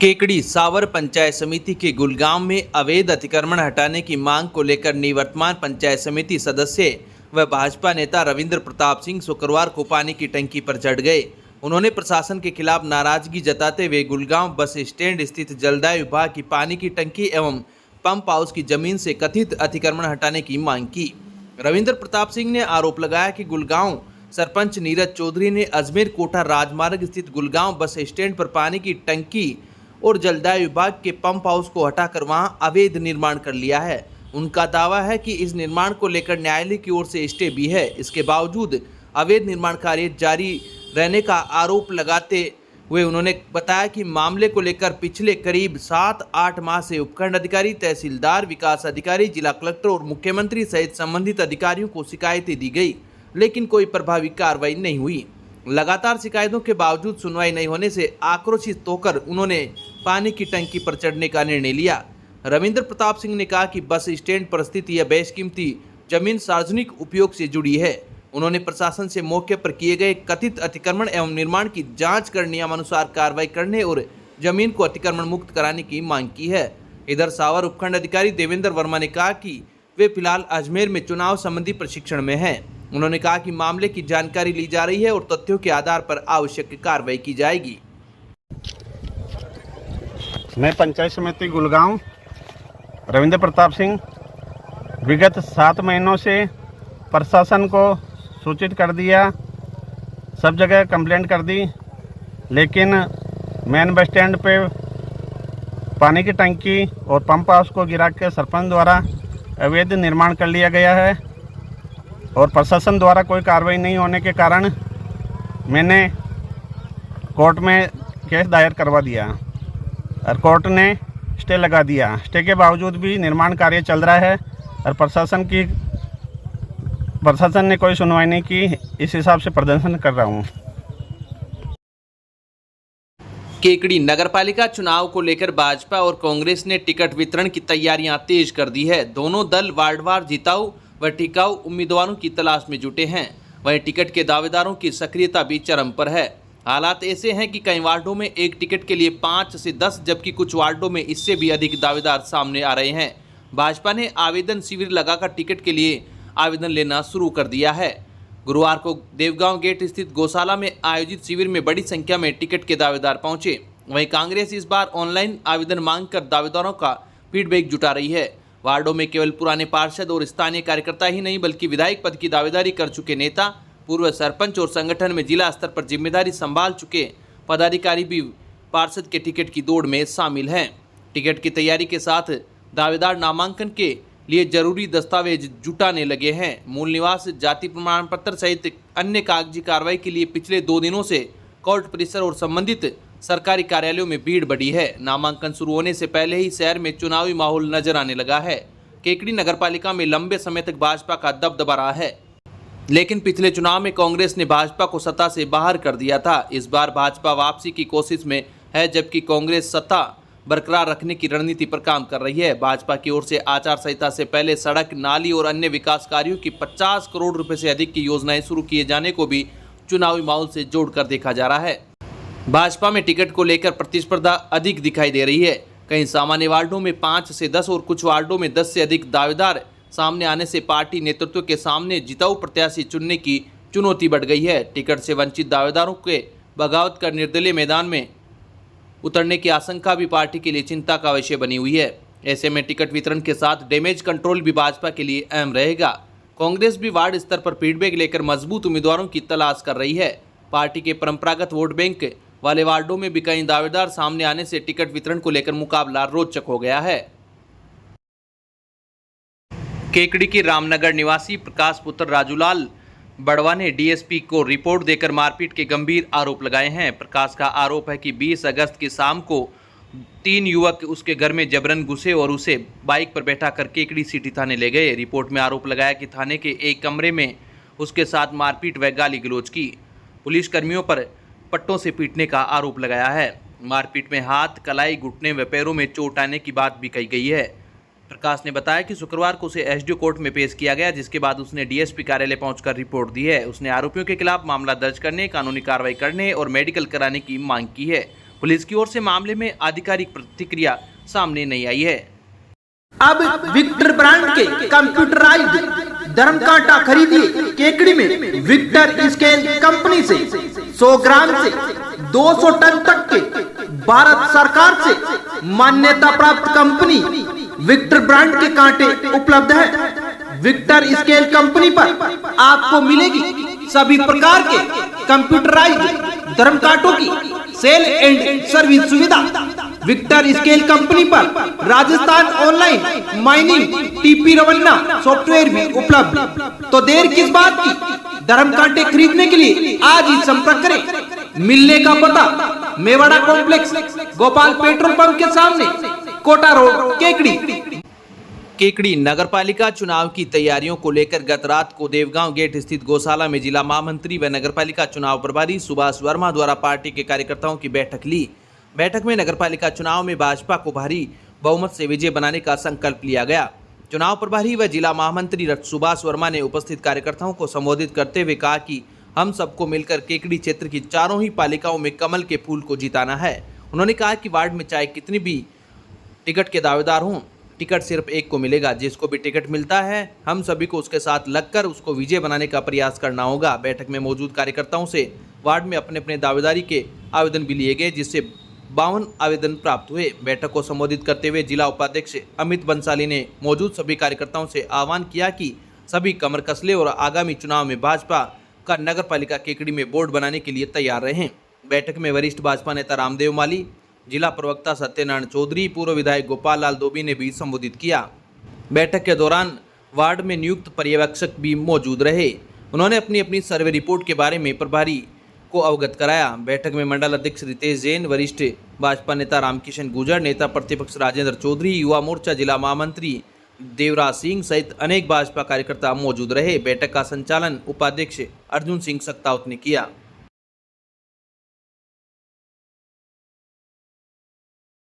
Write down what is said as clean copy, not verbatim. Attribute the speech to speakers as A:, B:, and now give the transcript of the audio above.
A: केकड़ी सावर पंचायत समिति के गुलगांव में अवैध अतिक्रमण हटाने की मांग को लेकर निवर्तमान पंचायत समिति सदस्य व भाजपा नेता रविंद्र प्रताप सिंह शुक्रवार को पानी की टंकी पर चढ़ गए। उन्होंने प्रशासन के खिलाफ नाराजगी जताते हुए गुलगांव बस स्टैंड स्थित जलदाय विभाग की पानी की टंकी एवं पंप हाउस की जमीन से कथित अतिक्रमण हटाने की मांग की। रविंद्र प्रताप सिंह ने आरोप लगाया कि गुलगांव सरपंच नीरज चौधरी ने अजमेर कोटा राजमार्ग स्थित गुलगांव बस स्टैंड पर पानी की टंकी और जलदाय विभाग के पंप हाउस को हटाकर वहां अवैध निर्माण कर लिया है। उनका दावा है कि इस निर्माण को लेकर न्यायालय की ओर से स्टे भी है। इसके बावजूद अवैध निर्माण कार्य जारी रहने का आरोप लगाते हुए उन्होंने बताया कि मामले को लेकर पिछले करीब 7-8 माह से उपखंड अधिकारी, तहसीलदार, विकास अधिकारी, जिला कलेक्टर और मुख्यमंत्री सहित संबंधित अधिकारियों को शिकायतें दी गई, लेकिन कोई प्रभावी कार्रवाई नहीं हुई। लगातार शिकायतों के बावजूद सुनवाई नहीं होने से आक्रोशित होकर उन्होंने पानी की टंकी पर चढ़ने का निर्णय लिया। रविंद्र प्रताप सिंह ने कहा कि बस स्टैंड पर स्थित यह बेशकीमती जमीन सार्वजनिक उपयोग से जुड़ी है। उन्होंने प्रशासन से मौके पर किए गए कथित अतिक्रमण एवं निर्माण की जांच कर नियमानुसार कार्रवाई करने और जमीन को अतिक्रमण मुक्त कराने की मांग की है। इधर सावर उपखंड अधिकारी देवेंद्र वर्मा ने कहा कि वे फिलहाल अजमेर में चुनाव संबंधी प्रशिक्षण में हैं। उन्होंने कहा कि मामले की जानकारी ली जा रही है और तथ्यों के आधार पर आवश्यक कार्रवाई की जाएगी।
B: मैं पंचायत समिति गुलगांव रविंद्र प्रताप सिंह विगत 7 महीनों से प्रशासन को सूचित कर दिया, सब जगह कंप्लेंट कर दी, लेकिन मेन बस स्टैंड पे पानी की टंकी और पंप हाउस को गिरा के सरपंच द्वारा अवैध निर्माण कर लिया गया है और प्रशासन द्वारा कोई कार्रवाई नहीं होने के कारण मैंने कोर्ट में केस दायर करवा दिया और कोर्ट ने स्टे लगा दिया। स्टे के बावजूद भी निर्माण कार्य चल रहा है और प्रशासन ने कोई सुनवाई नहीं की। इस हिसाब से प्रदर्शन कर रहा हूँ।
A: केकड़ी नगरपालिका चुनाव को लेकर भाजपा और कांग्रेस ने टिकट वितरण की तैयारियां तेज कर दी है। दोनों दल वार्डवार जिताऊ व टिकाऊ उम्मीदवारों की तलाश में जुटे हैं। वहीं टिकट के दावेदारों की सक्रियता भी चरम पर है। हालात ऐसे हैं कि कई वार्डों में एक टिकट के लिए 5 से 10 जबकि कुछ वार्डों में इससे भी अधिक दावेदार सामने आ रहे हैं। भाजपा ने आवेदन शिविर लगाकर टिकट के लिए आवेदन लेना शुरू कर दिया है। गुरुवार को देवगांव गेट स्थित गौशाला में आयोजित शिविर में बड़ी संख्या में टिकट के दावेदार पहुंचे। वहीं कांग्रेस इस बार ऑनलाइन आवेदन मांगकर दावेदारों का फीडबैक जुटा रही है। वार्डों में केवल पुराने पार्षद और स्थानीय कार्यकर्ता ही नहीं बल्कि विधायक पद की दावेदारी कर चुके नेता, पूर्व सरपंच और संगठन में जिला स्तर पर जिम्मेदारी संभाल चुके पदाधिकारी भी पार्षद के टिकट की दौड़ में शामिल हैं। टिकट की तैयारी के साथ दावेदार नामांकन के लिए जरूरी दस्तावेज जुटाने लगे हैं। मूल निवास, जाति प्रमाण पत्र सहित अन्य कागजी कार्रवाई के लिए पिछले 2 दिनों से कोर्ट परिसर और संबंधित सरकारी कार्यालयों में भीड़ बढ़ी है। नामांकन शुरू होने से पहले ही शहर में चुनावी माहौल नजर आने लगा है। केकड़ी नगरपालिका में लंबे समय तक भाजपा का दबदबा रहा है, लेकिन पिछले चुनाव में कांग्रेस ने भाजपा को सत्ता से बाहर कर दिया था। इस बार भाजपा वापसी की कोशिश में है, जबकि कांग्रेस सत्ता बरकरार रखने की रणनीति पर काम कर रही है। भाजपा की ओर से आचार संहिता से पहले सड़क, नाली और अन्य विकास कार्यों की 50 करोड़ रुपए से अधिक की योजनाएं शुरू किए जाने को भी चुनावी माहौल से जोड़कर देखा जा रहा है। भाजपा में टिकट को लेकर प्रतिस्पर्धा अधिक दिखाई दे रही है। कई सामान्य वार्डों में 5 से 10 और कुछ वार्डों में 10 से अधिक दावेदार सामने आने से पार्टी नेतृत्व के सामने जिताऊ प्रत्याशी चुनने की चुनौती बढ़ गई है। टिकट से वंचित दावेदारों के बगावत कर निर्दलीय मैदान में उतरने की आशंका भी पार्टी के लिए चिंता का विषय बनी हुई है। ऐसे में टिकट वितरण के साथ डैमेज कंट्रोल भी भाजपा के लिए अहम रहेगा। कांग्रेस भी वार्ड स्तर पर फीडबैक लेकर मजबूत उम्मीदवारों की तलाश कर रही है। पार्टी के परंपरागत वोट बैंक वाले वार्डों में भी कई दावेदार सामने आने से टिकट वितरण को लेकर मुकाबला रोचक हो गया है। केकड़ी के रामनगर निवासी प्रकाश पुत्र राजूलाल बड़वा ने डीएसपी को रिपोर्ट देकर मारपीट के गंभीर आरोप लगाए हैं। प्रकाश का आरोप है कि 20 अगस्त की शाम को 3 युवक उसके घर में जबरन घुसे और उसे बाइक पर बैठा कर केकड़ी सिटी थाने ले गए। रिपोर्ट में आरोप लगाया कि थाने के एक कमरे में उसके साथ मारपीट व गाली गलौज की। पुलिस कर्मियों पर पट्टों से पीटने का आरोप लगाया है। मारपीट में हाथ, कलाई, घुटने व पैरों में चोट आने की बात भी कही गई है। प्रकाश ने बताया कि शुक्रवार को उसे एसडीओ कोर्ट में पेश किया गया, जिसके बाद उसने डीएसपी कार्यालय पहुंचकर रिपोर्ट दी है। उसने आरोपियों के खिलाफ मामला दर्ज करने, कानूनी कार्रवाई करने और मेडिकल कराने की मांग की है। पुलिस की ओर से मामले में आधिकारिक प्रतिक्रिया सामने नहीं आई है।
C: अब विक्टर ब्रांड के कंप्यूटराइज्ड धर्मकांटा खरीदिए केकड़ी में विक्टर स्केल कंपनी से 100 ग्राम से 200 टन तक के भारत सरकार से मान्यता प्राप्त कंपनी विक्टर ब्रांड के कांटे उपलब्ध है। विक्टर स्केल कंपनी पर आपको मिलेगी सभी प्रकार के कंप्यूटराइज्ड धर्मकांटों की सेल एंड सर्विस सुविधा। विक्टर स्केल कंपनी पर Rajasthan online mining TP Revanna software भी उपलब्ध। तो देर किस बात की, धर्मकांटे खरीदने के लिए आज ही संपर्क करें। मिलने का पता Mewada complex, Gopal petrol pump के सामने, कोटा रोड, केकड़ी।
A: केकड़ी नगरपालिका चुनाव की तैयारियों को लेकर गत रात को देवगांव गेट स्थित गौशाला में जिला महामंत्री व नगरपालिका चुनाव प्रभारी सुभाष वर्मा द्वारा पार्टी के कार्यकर्ताओं की बैठक ली। बैठक में नगरपालिका चुनाव में भाजपा को भारी बहुमत से विजय बनाने का संकल्प लिया गया। चुनाव प्रभारी व जिला महामंत्री सुभाष वर्मा ने उपस्थित कार्यकर्ताओं को संबोधित करते हुए कहा कि हम सबको मिलकर केकड़ी क्षेत्र की चारों ही पालिकाओं में कमल के फूल को जिताना है। उन्होंने कहा कि वार्ड में चाहे कितनी भी टिकट के दावेदार हों, टिकट सिर्फ एक को मिलेगा। जिसको भी टिकट मिलता है हम सभी को उसके साथ लगकर उसको विजय बनाने का प्रयास करना होगा। बैठक में मौजूद कार्यकर्ताओं से वार्ड में अपने अपने दावेदारी के आवेदन भी लिए गए, जिससे 52 आवेदन प्राप्त हुए। बैठक को संबोधित करते हुए जिला उपाध्यक्ष अमित बंसाली ने मौजूद सभी कार्यकर्ताओं से आह्वान किया कि सभी कमर कस ले और आगामी चुनाव में भाजपा का नगरपालिका केकड़ी में बोर्ड बनाने के लिए तैयार रहें। बैठक में वरिष्ठ भाजपा नेता रामदेव माली, जिला प्रवक्ता सत्यनारायण चौधरी, पूर्व विधायक गोपाल लाल दोबी ने भी संबोधित किया। बैठक के दौरान वार्ड में नियुक्त पर्यवेक्षक भी मौजूद रहे। उन्होंने अपनी अपनी सर्वे रिपोर्ट के बारे में प्रभारी को अवगत कराया। बैठक में मंडल अध्यक्ष रितेश जैन, वरिष्ठ भाजपा नेता रामकिशन गुर्जर, नेता प्रतिपक्ष राजेंद्र चौधरी, युवा मोर्चा जिला महामंत्री देवराज सिंह सहित अनेक भाजपा कार्यकर्ता मौजूद रहे। बैठक का संचालन उपाध्यक्ष अर्जुन सिंह सक्तावत ने किया।